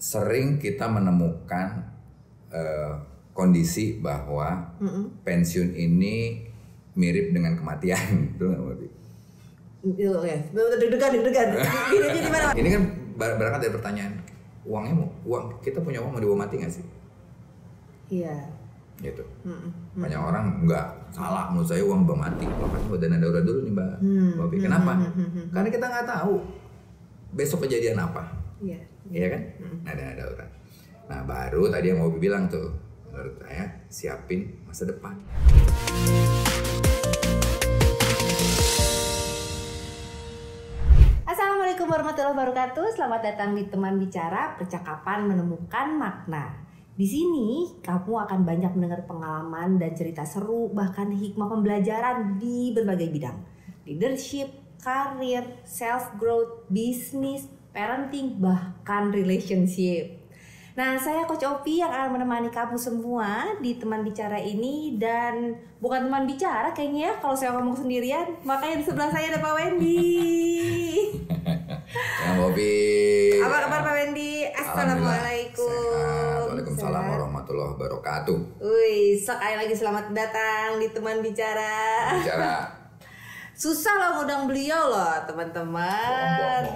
sering kita menemukan kondisi bahwa pensiun ini mirip dengan kematian, betul nggak Mbak Bi? Ya, deg-degan. Gini aja di mana? Ini kan berangkat dari pertanyaan, kita punya uang mau dibawa mati nggak sih? Iya. Gitu. Banyak orang nggak, salah menurut saya uang bawa mati. Makanya buat dana darurat dulu nih Mbak Bi. Kenapa? Karena kita nggak tahu besok kejadian apa. Iya kan? Nah, dana darurat. Nah, baru tadi yang Mbak Bi bilang tuh, menurut saya siapin masa depan. Assalamualaikum warahmatullahi wabarakatuh. Selamat datang di Teman Bicara, percakapan menemukan makna. Di sini kamu akan banyak mendengar pengalaman dan cerita seru, bahkan hikmah pembelajaran di berbagai bidang. Leadership, karir, self growth, bisnis, parenting, bahkan relationship. Nah, saya Coach Opi yang akan menemani kamu semua di Teman Bicara ini. Dan bukan teman bicara kayaknya ya kalau saya ngomong sendirian. Makanya di sebelah saya ada Pak Wendy. Ya Bobi. Apa kabar Pak Wendy? Assalamualaikum. Waalaikumsalam warahmatullahi wabarakatuh. Wih, sekali lagi selamat datang di Teman Bicara. Susah loh ngundang beliau loh teman-teman.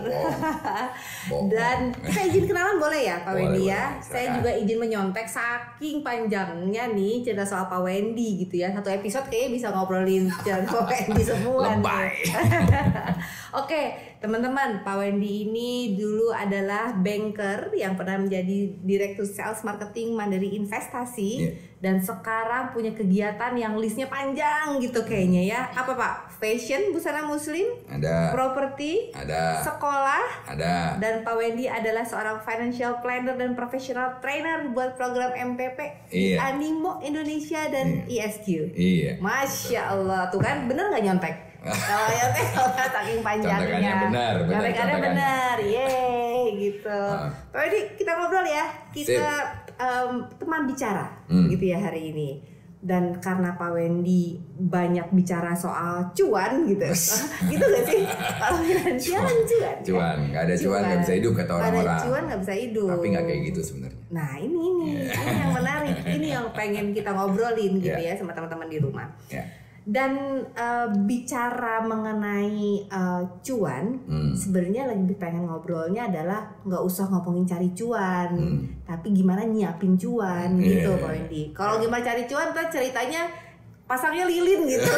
Dan kita izin kenalan boleh ya Pak Wendy ya. Saya juga izin menyontek saking panjangnya nih cerita soal Pak Wendy gitu ya. Satu episode kayaknya bisa ngobrolin cerita Pak Wendy semua. Lebay. Oke teman-teman, Pak Wendy ini dulu adalah banker yang pernah menjadi direktur sales marketing Mandiri Investasi. Dan sekarang punya kegiatan yang listnya panjang gitu kayaknya ya. Apa Pak? Fashion, busana muslim, ada, properti, ada, sekolah, ada. Dan Pak Wendy adalah seorang financial planner dan professional trainer buat program MPP di Animo Indonesia dan ISQ. Iya. Masya Allah, tuh kan bener nggak nyontek? Kalau nyontek saking panjangnya. Contekannya benar, yeay gitu. Pak Wendy kita ngobrol ya, kita teman bicara gitu ya hari ini. Dan karena Pak Wendy banyak bicara soal cuan gitu. Gitu gak sih? Kalau finansial cuan, nggak ada cuan nggak bisa hidup kata orang-orang. Nggak ada cuan nggak bisa hidup. Tapi nggak kayak gitu sebenarnya. Nah ini yang menarik, ini yang pengen kita ngobrolin gitu ya sama teman-teman di rumah. Dan bicara mengenai cuan, sebenarnya lebih pengen ngobrolnya adalah nggak usah ngomongin cari cuan, tapi gimana nyiapin cuan gitu Pak Wendy. Kalau gimana cari cuan, tuh ceritanya pasangnya lilin gitu.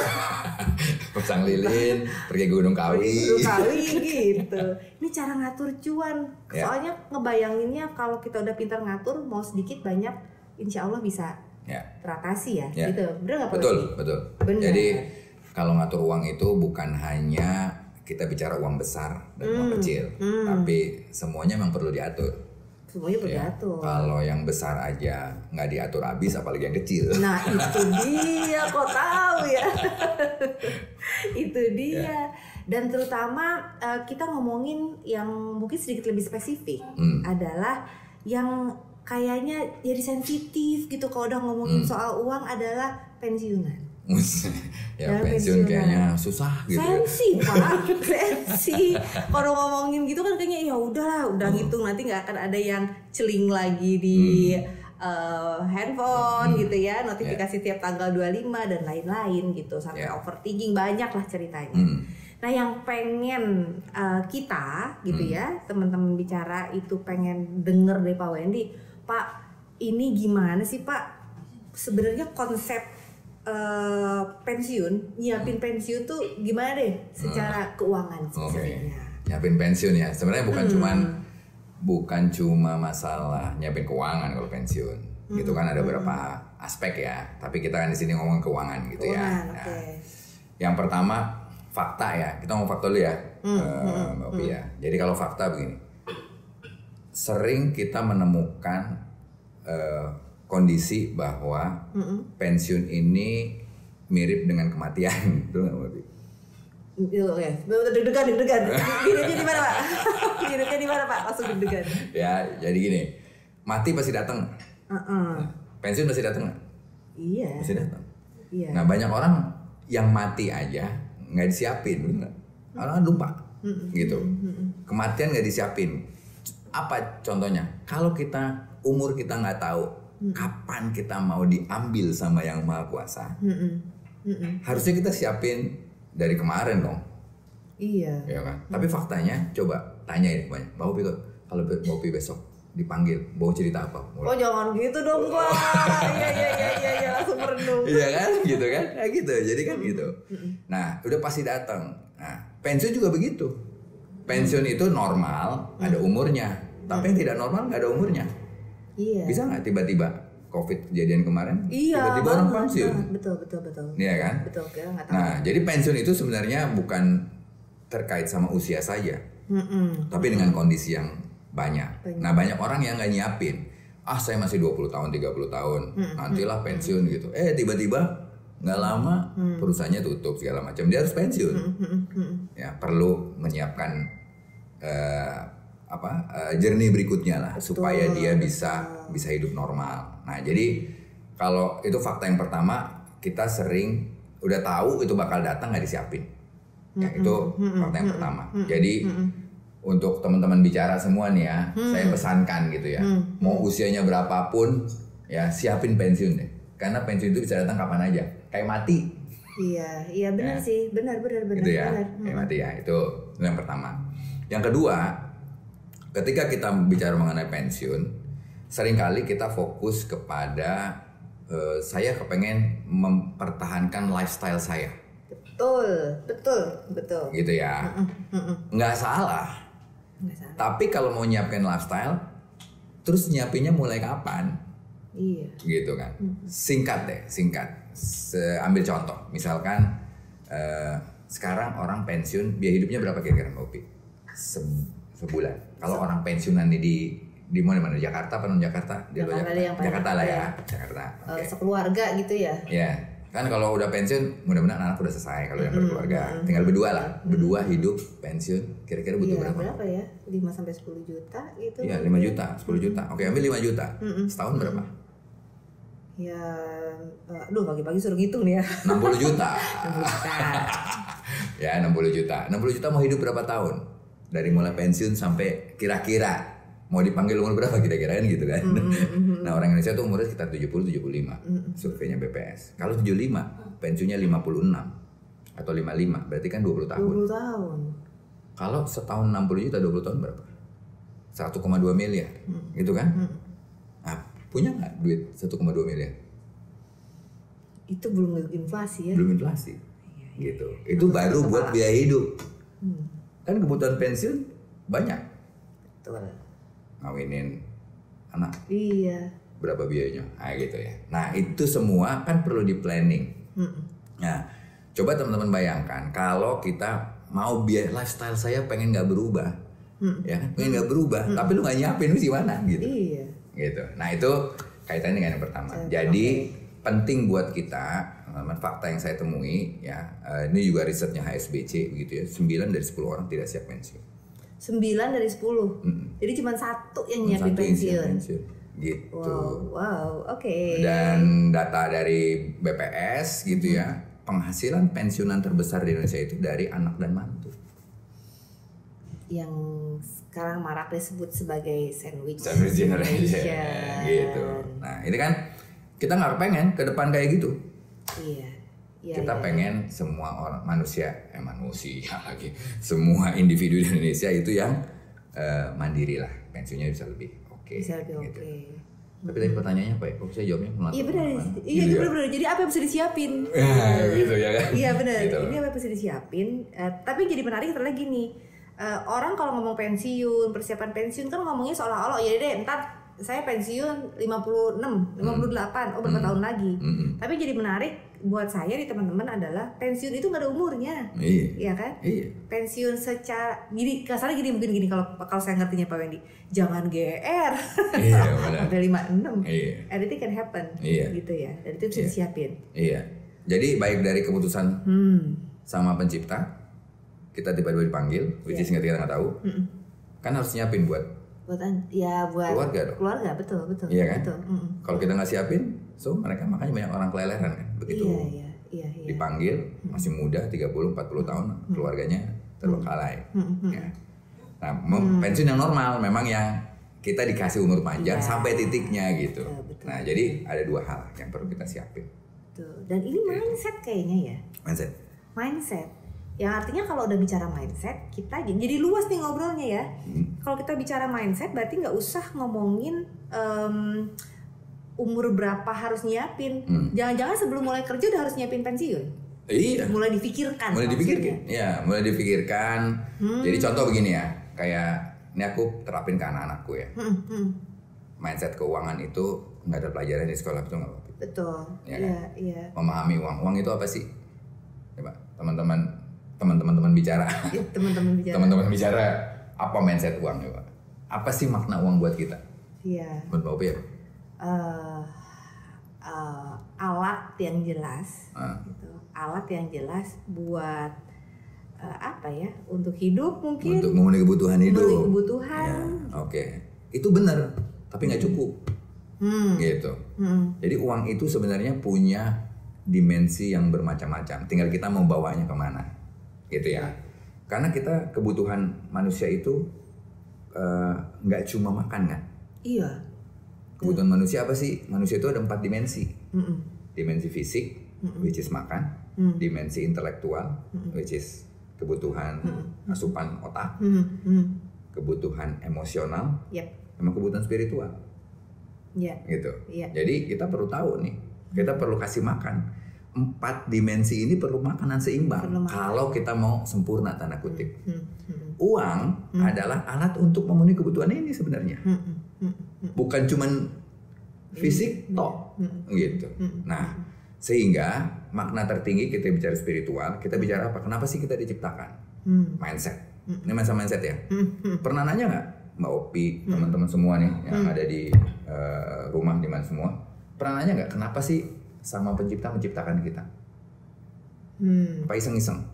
Pasang lilin, pergi Gunung Kawi gitu. Ini cara ngatur cuan. Soalnya ngebayanginnya kalau kita udah pintar ngatur, mau sedikit banyak, insya Allah bisa teratasi ya. Gitu. Bener nggak Pak? Betul. Bener. Jadi kalau ngatur uang itu bukan hanya kita bicara uang besar dan uang kecil, tapi semuanya memang perlu diatur. Semuanya perlu diatur. Kalau yang besar aja nggak diatur habis, apalagi yang kecil. Nah itu dia, kok tahu ya. Itu dia. Dan terutama kita ngomongin yang mungkin sedikit lebih spesifik adalah yang kayaknya jadi sensitif gitu kalau udah ngomongin soal uang adalah pensiunan. Pensiun kayaknya susah gitu. Sensi Pak, sensi. Kalau ngomongin gitu kan kayaknya ya udahlah, udah ngitung nanti nggak akan ada yang celing lagi di handphone gitu ya, notifikasi tiap tanggal 25 dan lain-lain gitu, sampai overthinking banyak lah ceritanya. Nah yang pengen kita gitu ya teman-teman bicara itu pengen denger dari Pak Wendy. Pak, ini gimana sih Pak sebenarnya konsep pensiun, nyiapin pensiun tuh gimana deh secara keuangan spesifiknya? Nyiapin pensiun ya, sebenarnya bukan cuma masalah nyiapin keuangan kalau pensiun. Gitu kan ada beberapa aspek ya, tapi kita kan di sini ngomong keuangan gitu ya. Yang pertama fakta ya, kita ngomong fakta dulu ya, Mbak Opi ya. Jadi kalau fakta begini. Sering kita menemukan kondisi bahwa pensiun ini mirip dengan kematian, betul nggak Mbak? Ya, deg-degan. Gini di mana Pak? Gini di mana Pak? Langsung deg-degan. Ya, jadi gini, mati pasti datang. Pensiun pasti datang nggak? Iya. Pasti datang. Iya. Nah banyak orang yang mati aja nggak disiapin, betul nggak? Orang lupa, gitu. Kematian nggak disiapin. Apa contohnya? Kalau umur kita nggak tahu kapan kita mau diambil sama Yang Maha Kuasa, harusnya kita siapin dari kemarin dong. Iya. Ya kan? Tapi faktanya coba tanyain banyak. Mbak Upi, kalau Mbak Upi besok dipanggil, mau cerita apa? Oh jangan gitu dong Pak. Iya langsung merenung. Iya kan, gitu kan? Nah, gitu. Jadi kan gitu. Nah, udah pasti datang. Nah, pensiun juga begitu. Pensiun itu normal, ada umurnya. Tapi yang tidak normal nggak ada umurnya. Iya. Bisa nggak tiba-tiba COVID kejadian kemarin? Iya. Tiba-tiba orang pensiun. Betul. Iya kan? Betul. Kita nggak tahu. Nah, jadi pensiun itu sebenarnya bukan terkait sama usia saja, tapi dengan kondisi yang banyak. Nah, banyak orang yang nggak nyiapin. Saya masih 20 tahun, 30 tahun, nantilah pensiun gitu. Tiba-tiba nggak lama perusahaannya tutup segala macam, dia harus pensiun. Ya, perlu menyiapkan journey berikutnya lah. Betul, supaya dia bisa hidup normal. Nah, jadi kalau itu fakta yang pertama, kita sering udah tahu itu bakal datang nggak disiapin. Ya, itu fakta yang pertama. Jadi untuk teman-teman bicara semua nih ya, saya pesankan gitu ya, mau usianya berapapun ya siapin pensiun deh, karena pensiun itu bisa datang kapan aja, kayak mati. Iya benar ya. Sih, benar. Gitu ya, kayak mati ya, itu yang pertama. Yang kedua, ketika kita bicara mengenai pensiun, seringkali kita fokus kepada saya kepengen mempertahankan lifestyle saya. Betul. Gitu ya. Nggak salah. Tapi kalau mau nyiapin lifestyle, terus nyiapinnya mulai kapan? Iya. Gitu kan. Singkat. Ambil contoh. Misalkan sekarang orang pensiun, biaya hidupnya berapa kira-kira Mbak Upi? Sebulan. Kalau orang pensiunan di mana? Jakarta apa non Jakarta? Di luar Jakarta. Jakarta lah ya. Jakarta. Okay. Sekeluarga gitu ya. Iya. Kan kalau udah pensiun, mudah-mudahan anak udah selesai kalau yang berkeluarga. Tinggal berdua lah. Berdua hidup, pensiun, kira-kira butuh berapa ya? 5-10 juta gitu. Iya, 5 juta, 10 juta. Oke, ambil 5 juta. Setahun berapa? Ya, pagi-pagi suruh ngitung nih ya. 60 juta. 60 juta. Ya, 60 juta. 60 juta mau hidup berapa tahun? Dari mulai pensiun sampai kira-kira mau dipanggil umur berapa kira-kira kan gitu kan. Nah, orang Indonesia tuh umurnya sekitar 70-75. Surveinya BPS. Kalau 75, pensiunnya 56 atau 55, berarti kan 20 tahun. 20 tahun. Kalau setahun 60 juta, 20 tahun berapa? 1,2 miliar. Gitu kan? Nah, punya nggak duit 1,2 miliar? Itu belum inflasi ya? Belum inflasi. Gitu. Itu baru buat biaya hidup. Kan kebutuhan pensiun banyak. Betul. Ngawinin anak. Iya. Berapa biayanya? Gitu ya. Nah, itu semua kan perlu di planning. Nah, coba teman-teman bayangkan kalau kita mau lifestyle saya pengen nggak berubah, ya kan? Pengen nggak berubah, tapi lu nggak nyiapin lu gimana gitu. Iya. Gitu. Nah, itu kaitannya dengan yang pertama. Jadi penting buat kita, fakta yang saya temui ya, ini juga risetnya HSBC begitu ya, 9 dari 10 orang tidak siap pensiun. 9 dari 10. Jadi cuma 1 yang nyiapin pensiun. Gitu. Wow, oke. Dan data dari BPS gitu ya, penghasilan pensiunan terbesar di Indonesia itu dari anak dan mantu. Yang sekarang marak disebut sebagai sandwich generation. Gitu. Nah, ini kan kita nggak pengen ke depan kayak gitu. Iya. Kita pengen semua orang manusia lagi, semua individu di Indonesia itu yang mandiri lah, pensiunnya bisa lebih oke. Bisa lebih gitu. Oke. Tapi tadi pertanyaannya apa ya? Kok saya jawabnya melatih? Iya benar. Iya benar. Jadi apa yang bisa disiapin? Gitu ya kan? Iya benar. Gitu. Ini apa yang bisa disiapin? Tapi jadi menarik ternyata gini. Orang kalau ngomong pensiun, persiapan pensiun kan ngomongnya seolah-olah ya deh ntar saya pensiun 56, 58, berapa tahun lagi. Tapi jadi menarik buat saya di teman-teman adalah pensiun itu nggak ada umurnya. Iya kan? Iya. Pensiun secara kasarnya mungkin gini kalau saya ngertinya Pak Wendy, jangan GR. Iya, benar. Sampai 56. Iya. Anything can happen. Iya. Gitu ya. Dan itu bisa disiapin. Iya. Jadi baik dari keputusan sama pencipta, kita tiba-tiba dipanggil, which is kita nggak tahu, kan harus nyiapin buat keluarga dong. Keluarga, betul. Iya kan? Betul. Kalau kita nggak siapin, makanya banyak orang keleleran kan. Begitu Iya. dipanggil masih muda 30-40 tahun, keluarganya terbengkalai. Ya. Nah, pensiun yang normal memang yang kita dikasih umur panjang sampai titiknya gitu. Betul. Nah, jadi ada 2 hal yang perlu kita siapin. Betul. Dan ini mindset kayaknya ya. Mindset. Yang artinya kalau udah bicara mindset, kita jadi luas nih ngobrolnya ya. Kalau kita bicara mindset, berarti nggak usah ngomongin umur berapa harus nyiapin. Jangan-jangan sebelum mulai kerja udah harus nyiapin pensiun. Iya. Mulai dipikirkan. Mulai dipikirkan. Jadi contoh begini ya, kayak ini aku terapin ke anak-anakku ya. Mindset keuangan itu nggak ada pelajaran di sekolah, betul nggak? Betul. Ya, iya. Memahami uang itu apa sih? Coba teman-teman bicara. Teman-teman bicara apa mindset uang ya, Pak? Apa sih makna uang buat kita? Iya. Menurut Pak Opi ya? Alat yang jelas, gitu. Alat yang jelas buat apa ya? Untuk hidup mungkin. Untuk memenuhi kebutuhan hidup. Memenuhi kebutuhan. Ya, oke. Itu benar, tapi nggak cukup. Gitu. Jadi uang itu sebenarnya punya dimensi yang bermacam-macam. Tinggal kita mau bawanya kemana, gitu ya. Karena kita kebutuhan manusia itu nggak cuma makan kan? Iya. Kebutuhan manusia apa sih? Manusia itu ada 4 dimensi. Dimensi fisik, which is makan. Dimensi intelektual, which is kebutuhan asupan otak. Kebutuhan emosional, sama kebutuhan spiritual. Gitu. Jadi kita perlu tahu nih, kita perlu kasih makan 4 dimensi ini, perlu makanan seimbang kalau kita mau sempurna tanda kutip. Uang adalah alat untuk memenuhi kebutuhan ini sebenarnya, bukan cuman fisik toh, gitu. Nah, sehingga makna tertinggi kita bicara spiritual, kita bicara apa? Kenapa sih kita diciptakan? Mindset. Ini mindset ya. Pernah nanya nggak Mbak Opi, teman-teman semua nih yang ada di rumah di mana semua, pernah nanya nggak kenapa sih sama pencipta menciptakan kita? Apa iseng-iseng?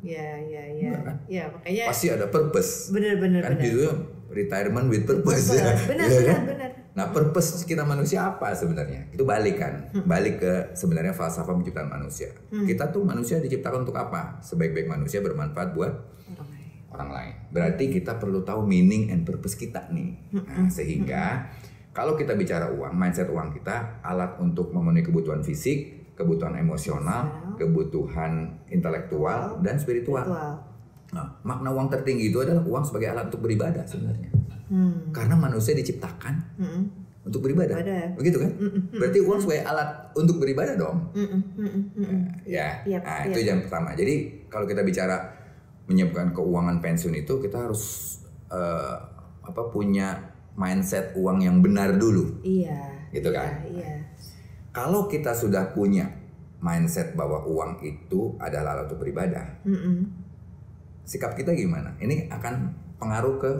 Ya, kan? Ya, makanya pasti ada purpose. Bener. Kan judulnya retirement with purpose. Benar. Nah, purpose kita manusia apa sebenarnya? Itu balik kan, balik ke sebenarnya falsafah penciptaan manusia. Kita tuh manusia diciptakan untuk apa? Sebaik-baik manusia bermanfaat buat orang lain. Berarti kita perlu tahu meaning and purpose kita nih. Nah, sehingga kalau kita bicara uang, mindset uang kita alat untuk memenuhi kebutuhan fisik, kebutuhan emosional, kebutuhan intelektual dan spiritual. Nah, makna uang tertinggi itu adalah uang sebagai alat untuk beribadah sebenarnya. Karena manusia diciptakan untuk beribadah. Begitu kan? Berarti uang sebagai alat untuk beribadah dong. Nah, itu yang pertama. Jadi kalau kita bicara menyiapkan keuangan pensiun itu, kita harus punya mindset uang yang benar dulu. Iya. Gitu kan? Iya. Kalau kita sudah punya mindset bahwa uang itu adalah alat untuk beribadah, sikap kita gimana? Ini akan pengaruh ke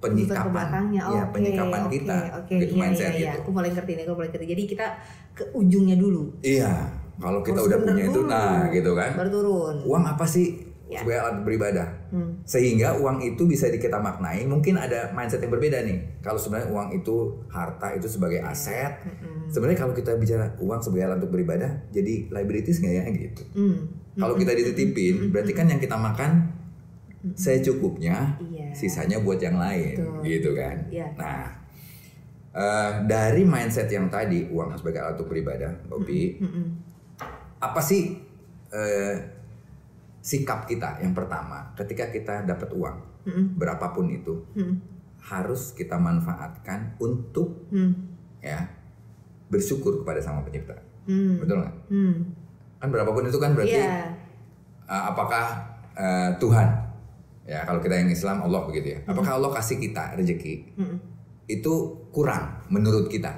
penyikapan, penyikapan kita, gitu mindset itu. Aku mulai ngerti. Jadi kita ke ujungnya dulu. Iya, kalau kita udah punya itu, nah gitu kan. Baru turun. Uang apa sih sebagai alat beribadah? Sehingga uang itu bisa kita maknai. Mungkin ada mindset yang berbeda nih. Kalau sebenarnya uang itu harta itu sebagai aset. Sebenarnya kalau kita bicara uang sebagai alat untuk beribadah, jadi liabilities nggak ya gitu. Kalau kita dititipin, berarti kan yang kita makan secukupnya, sisanya buat yang lain. Betul. Gitu kan. Nah, dari mindset yang tadi uang sebagai alat untuk beribadah, Bobi, apa sih sikap kita yang pertama ketika kita dapat uang, berapapun itu, harus kita manfaatkan untuk bersyukur kepada Sang Pencipta. Betul nggak? Kan berapapun itu kan berarti apakah Tuhan, ya kalau kita yang Islam Allah begitu ya, apakah Allah kasih kita rezeki itu kurang menurut kita?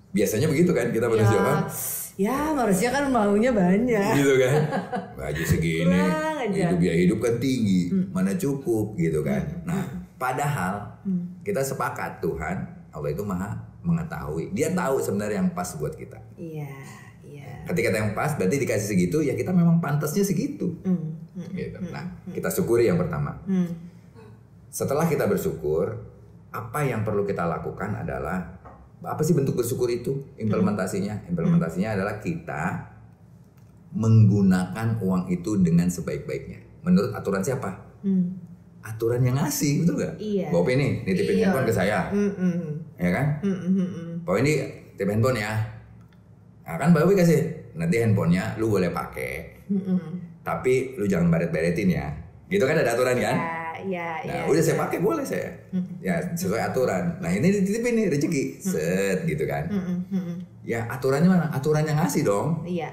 Biasanya begitu kan kita manusia kan? Ya manusia kan maunya banyak. Gitu kan? Baju segini, hidup kan tinggi, mana cukup gitu kan? Nah, padahal kita sepakat Tuhan Allah itu maha mengetahui. Dia tahu sebenarnya yang pas buat kita. Iya. Ketika yang pas berarti dikasih segitu, ya kita memang pantasnya segitu. Gitu. Nah, kita syukuri yang pertama. Setelah kita bersyukur, apa yang perlu kita lakukan adalah, apa sih bentuk bersyukur itu? Implementasinya adalah kita menggunakan uang itu dengan sebaik-baiknya. Menurut aturan siapa? aturan yang ngasih, betul gak? Iya. Bapak ini nitipin handphone ke saya, ya kan? Bapak ini titip handphone ya, nah kan Bapak kasih, nanti handphonenya lu boleh pakai, tapi lu jangan baret-baretin ya, gitu kan ada aturan kan? Nah udah saya pakai boleh saya, ya sesuai aturan. Nah ini dititipin nih rezeki, set gitu kan? Ya aturannya mana? Aturannya ngasih dong. Iya.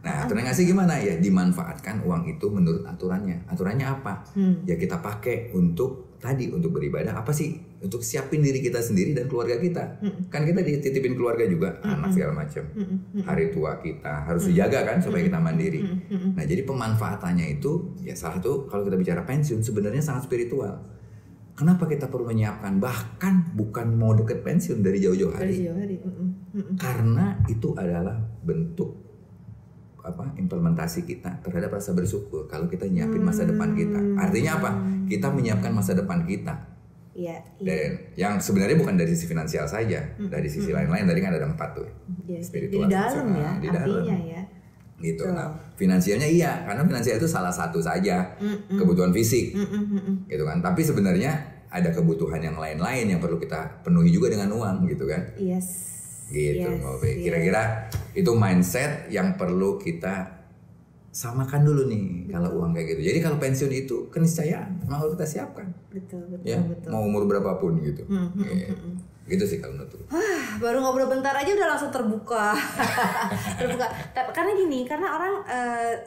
Nah aturan ngasih gimana? Ya dimanfaatkan uang itu menurut aturannya. Aturannya apa? Ya kita pakai untuk tadi, untuk beribadah. Apa sih? Untuk siapin diri kita sendiri dan keluarga kita. Kan kita dititipin keluarga juga, anak segala macam. Hari tua kita harus dijaga kan supaya kita mandiri. Nah jadi pemanfaatannya itu ya salah satu, kalau kita bicara pensiun sebenarnya sangat spiritual. Kenapa kita perlu menyiapkan? Bahkan bukan mau deket pensiun dari jauh-jauh hari. Karena itu adalah bentuk implementasi kita terhadap rasa bersyukur kalau kita nyiapin masa depan kita. Artinya apa? Kita menyiapkan masa depan kita. Iya. Dan yang sebenarnya bukan dari sisi finansial saja, dari sisi lain-lain tadi kan ada 4 tuh. Di Spiritual, dalam ya, di artinya dalam. ya. Gitu. Nah, finansialnya iya, karena finansial itu salah satu saja kebutuhan fisik, gitu kan. Tapi sebenarnya ada kebutuhan yang lain-lain yang perlu kita penuhi juga dengan uang, gitu kan. Yes. Gitu, kira-kira itu mindset yang perlu kita samakan dulu nih kalau uang kayak gitu. Jadi kalau pensiun itu keniscayaan, memang harus kita siapkan. Betul. Ya, mau umur berapapun gitu. Gitu sih kalau menurut. Baru ngobrol bentar aja udah langsung terbuka. Karena gini, karena orang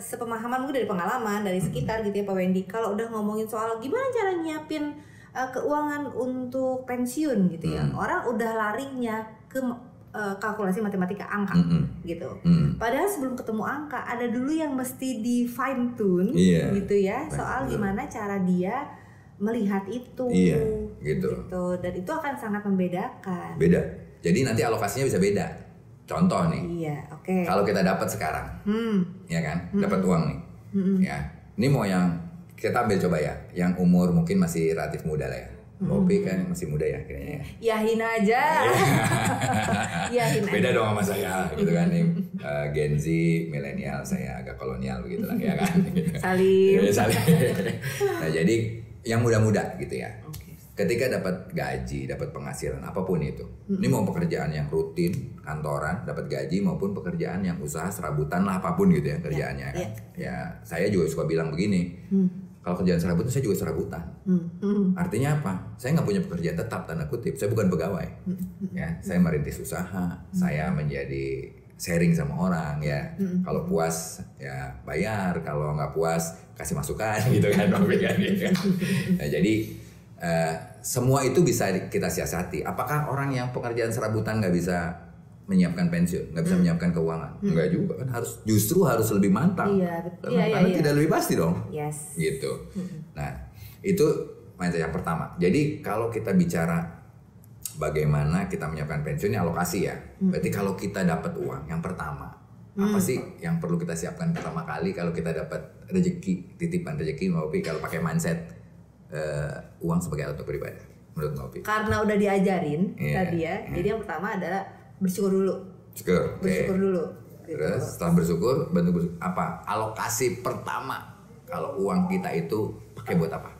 sepemahaman mungkin dari pengalaman, dari sekitar gitu ya Pak Wendy. Kalau udah ngomongin soal gimana cara nyiapin keuangan untuk pensiun gitu ya, orang udah larinya ke kalkulasi matematika angka gitu. Padahal sebelum ketemu angka ada dulu yang mesti di fine tune gitu ya, soal gimana cara dia melihat itu, gitu. Dan itu akan sangat membedakan. Beda. Jadi nanti alokasinya bisa beda. Contoh nih. Kalau kita dapat sekarang, ya kan, dapat uang nih, ya. Ini mau yang kita ambil coba ya, yang umur mungkin masih relatif muda lah ya. Bopi kan masih muda ya kayaknya. Yahin aja. Beda dong sama saya, gitu kan nih. Gen Z, milenial, saya agak kolonial begitu lah ya kan. Salim. Nah jadi yang muda-muda gitu ya. Ketika dapat gaji, dapat penghasilan apapun itu. Ini mau pekerjaan yang rutin, kantoran, dapat gaji maupun pekerjaan yang usaha serabutan lah apapun gitu ya kerjaannya kan. Ya, saya juga suka bilang begini. Kalau kerjaan serabutan saya juga serabutan. Artinya apa? Saya nggak punya pekerjaan tetap tanda kutip. Saya bukan pegawai. Ya, saya merintis usaha. Saya menjadi sharing sama orang ya. Kalau puas ya bayar, kalau nggak puas kasih masukan gitu kan. Nah, jadi semua itu bisa kita siasati. Apakah orang yang pekerjaan serabutan nggak bisa menyiapkan pensiun, nggak bisa menyiapkan keuangan? Enggak juga kan, justru harus lebih matang. Karena tidak lebih pasti dong. Gitu. Nah itu mindset yang pertama. Jadi kalau kita bicara bagaimana kita menyiapkan pensiun, alokasi ya. Berarti kalau kita dapat uang, yang pertama apa sih yang perlu kita siapkan pertama kali kalau kita dapat rezeki, titipan rezeki, Mbak kalau pakai mindset uang sebagai alat untuk beribadah, menurut Mbak? Karena udah diajarin tadi ya. Jadi yang pertama adalah bersyukur dulu. Bersyukur dulu. Terus setelah bersyukur, bentuk bersyukur apa? Alokasi pertama kalau uang kita itu pakai buat apa?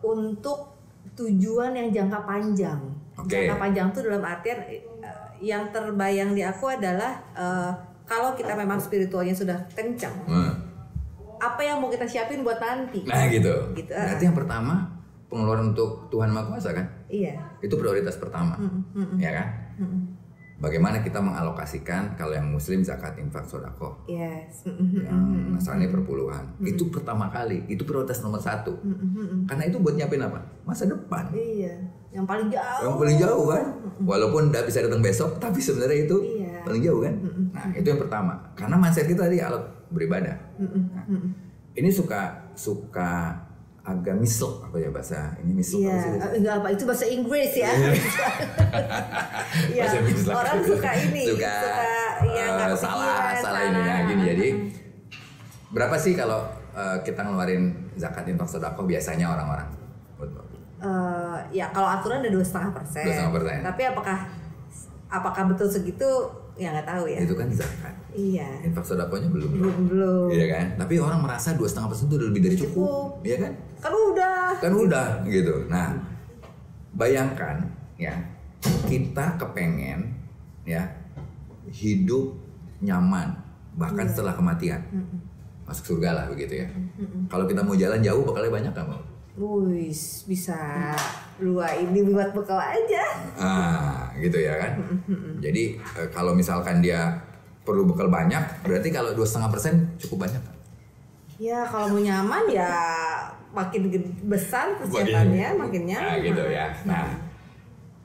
Untuk tujuan yang jangka panjang. Jangka panjang itu dalam artian yang terbayang di aku adalah kalau kita memang spiritualnya sudah kencang, apa yang mau kita siapin buat nanti? Nah gitu. Berarti yang pertama pengeluaran untuk Tuhan Maha Kuasa kan? Iya. Itu prioritas pertama, ya kan? Bagaimana kita mengalokasikan kalau yang Muslim zakat, infak, sodako, yang Nasrani perpuluhan, itu pertama kali, itu prioritas nomor 1. Karena itu buat nyiapin apa? Masa depan. Iya. Yang paling jauh. Yang paling jauh kan? Walaupun nggak bisa datang besok, tapi sebenarnya itu paling jauh kan? Nah itu yang pertama. Karena mindset kita tadi alat beribadah. Nah, ini suka agak misok apa ya bahasa ini misok apa sih? Enggak apa itu bahasa Inggris ya. Ya. Orang suka ini, suka ya salah ini ya gini. Jadi berapa sih kalau kita ngeluarin zakat, infak, sedekah biasanya orang-orang? Ya kalau aturan ada 2,5%. Tapi apakah betul segitu? Ya nggak tahu ya. Itu kan zakat. Iya. Infak sedekahnya belum. Belum. Iya kan? Tapi orang merasa 2,5% itu udah lebih dari cukup. Iya kan? Kan udah gitu. Nah, bayangkan ya, kita kepengen ya hidup nyaman bahkan setelah kematian. Masuk surga lah begitu ya. Kalau kita mau jalan jauh bekalnya banyak kan, Mau? Wis, bisa 2 ini buat bekal aja. Gitu ya kan. Jadi kalau misalkan dia perlu bekal banyak, berarti kalau 2,5% cukup banyak. Ya kalau mau nyaman ya makin besar persiapannya, makin nyaman. Nah gitu ya.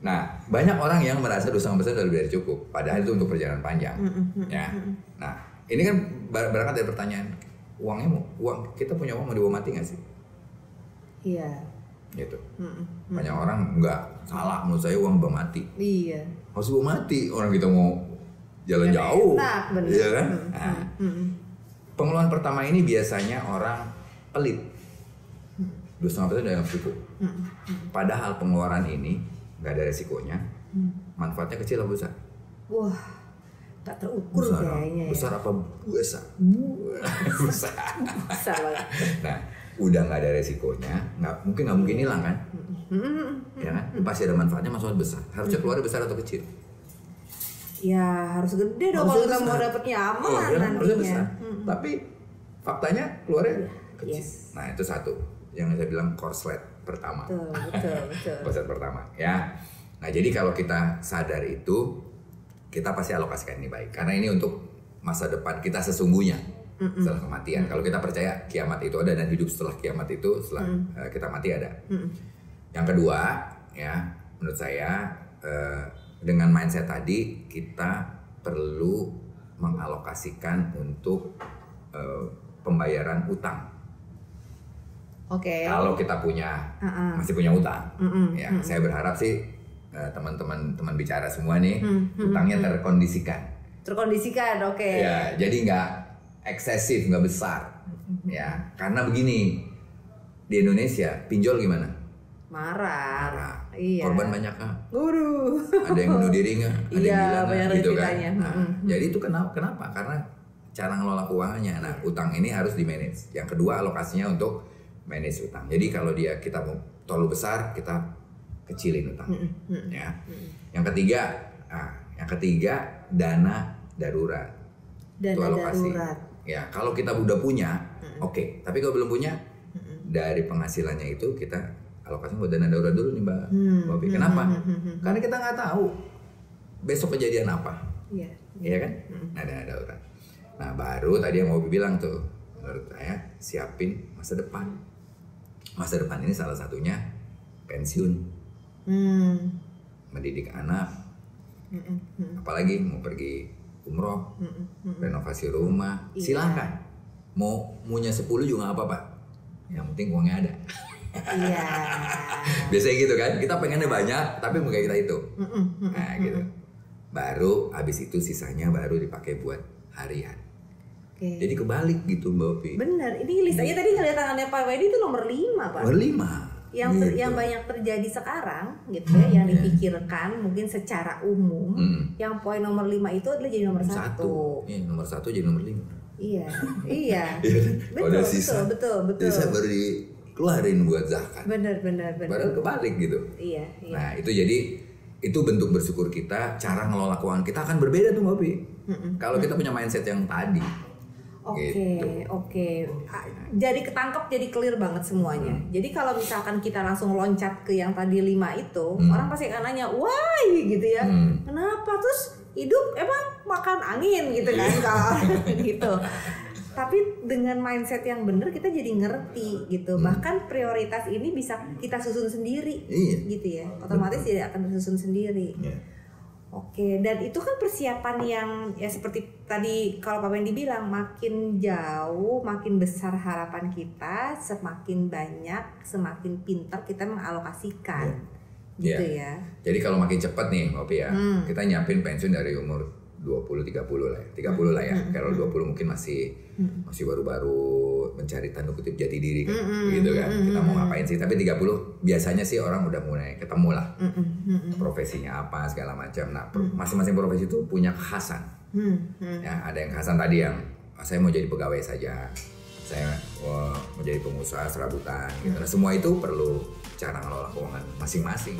Nah banyak orang yang merasa 2,5% sudah lebih dari cukup. Padahal itu untuk perjalanan panjang. Ya. Nah ini kan berangkat dari pertanyaan, uang kita punya uang mau dibawa mati nggak sih? Iya. Gitu. Banyak orang nggak, salah menurut saya uang bawa mati. Iya. Harus bawa mati, orang kita mau jalan jauh. Iya kan? Pengeluaran pertama ini biasanya orang pelit. 2,5% udah cukup. Padahal pengeluaran ini nggak ada resikonya. Manfaatnya kecil atau besar? Wah, tak terukur kayaknya. Besar apa besar? Besar. Besar banget. Nah, udah nggak ada resikonya, nggak mungkin hilang kan? Ya kan? Pasti ada manfaatnya, manfaat besar. Harusnya keluar besar atau kecil? Ya harus gede dong kalau kita mau dapet nyaman nantinya. Tapi faktanya keluarnya kecil. Yes. Nah itu satu yang saya bilang korslet pertama. Betul. Korslet pertama ya. Nah jadi kalau kita sadar itu, kita pasti alokasikan ini baik. Karena ini untuk masa depan kita sesungguhnya setelah kematian. Kalau kita percaya kiamat itu ada dan hidup setelah kiamat itu setelah kita mati ada. Yang kedua ya menurut saya dengan mindset tadi kita perlu mengalokasikan untuk pembayaran utang. Oke. Kalau kita masih punya utang, ya saya berharap sih teman-teman bicara semua nih utangnya terkondisikan. Terkondisikan, oke. Ya, jadi nggak eksesif, nggak besar. Ya, karena begini di Indonesia pinjol gimana? Marah. Iya. Korban banyak kah? Waduh. Ada yang bunuh diri nggak? Ada yang gila banyak gitu kan? ceritanya. Jadi itu kenapa? Karena cara ngelola keuangannya. Nah, utang ini harus di manage. Yang kedua alokasinya untuk manage utang. Jadi kalau kita mau terlalu besar, kita kecilin utang. Ya. Yang ketiga dana darurat. Dana darurat. Ya, kalau kita udah punya, oke. Tapi kalau belum punya, dari penghasilannya itu kita alokasinya buat dana darurat dulu nih Mbak Bobi. Kenapa? Karena kita nggak tahu besok kejadian apa. Iya kan? Nah, dana darurat. Nah, baru tadi yang Bobi bilang tuh, menurut saya siapin masa depan. Masa depan ini salah satunya pensiun, mendidik anak, apalagi mau pergi umroh, renovasi rumah, silakan. Mau punya 10 juga nggak apa-apa. Yang penting uangnya ada. Iya. Biasanya gitu kan, kita pengennya banyak, tapi muka kita itu. Nah gitu. Baru habis itu sisanya baru dipakai buat harian. Jadi kebalik gitu Mbak Opi. Bener, ini list aja tadi ngeliat tangannya Pak Wedi itu nomor 5 Pak. Nomor 5. Yang banyak terjadi sekarang gitu ya, yang dipikirkan mungkin secara umum, yang poin nomor 5 itu adalah jadi nomor 1. Iya, nomor 1 jadi nomor 5. Iya. Betul. Sisa baru dikeluarin buat zakat. Bener. Baru kebalik gitu. Iya. Nah itu jadi itu bentuk bersyukur kita, cara ngelola keuangan kita akan berbeda tuh Mbak Opi. Kalau kita punya mindset yang tadi. Oke. Jadi ketangkep, jadi clear banget semuanya. Jadi kalau misalkan kita langsung loncat ke yang tadi 5 itu, orang pasti akan nanya, wah gitu ya, kenapa? Terus hidup emang makan angin gitu kan kalau gitu. Tapi dengan mindset yang benar kita jadi ngerti gitu. Bahkan prioritas ini bisa kita susun sendiri, gitu ya. Otomatis jadi akan tersusun sendiri. Oke, dan itu kan persiapan yang ya seperti tadi kalau Pak Wendy bilang, makin jauh, makin besar harapan kita, semakin banyak, semakin pintar kita mengalokasikan, gitu ya. Jadi kalau makin cepat nih, Mbak Opi ya, kita nyiapin pensiun dari umur 20-30 lah ya, 30 lah ya. Kalau 20 mungkin masih baru-baru mencari tanda kutip jati diri kan, gitu kan. Kita mau ngapain sih? Tapi 30 biasanya sih orang udah mulai ketemu lah profesinya apa segala macam. Nah, masing-masing profesi itu punya kekhasan. Ya, ada yang kekhasan tadi yang saya mau jadi pegawai saja, saya mau jadi pengusaha serabutan gitu. Nah, semua itu perlu cara ngelola keuangan masing-masing.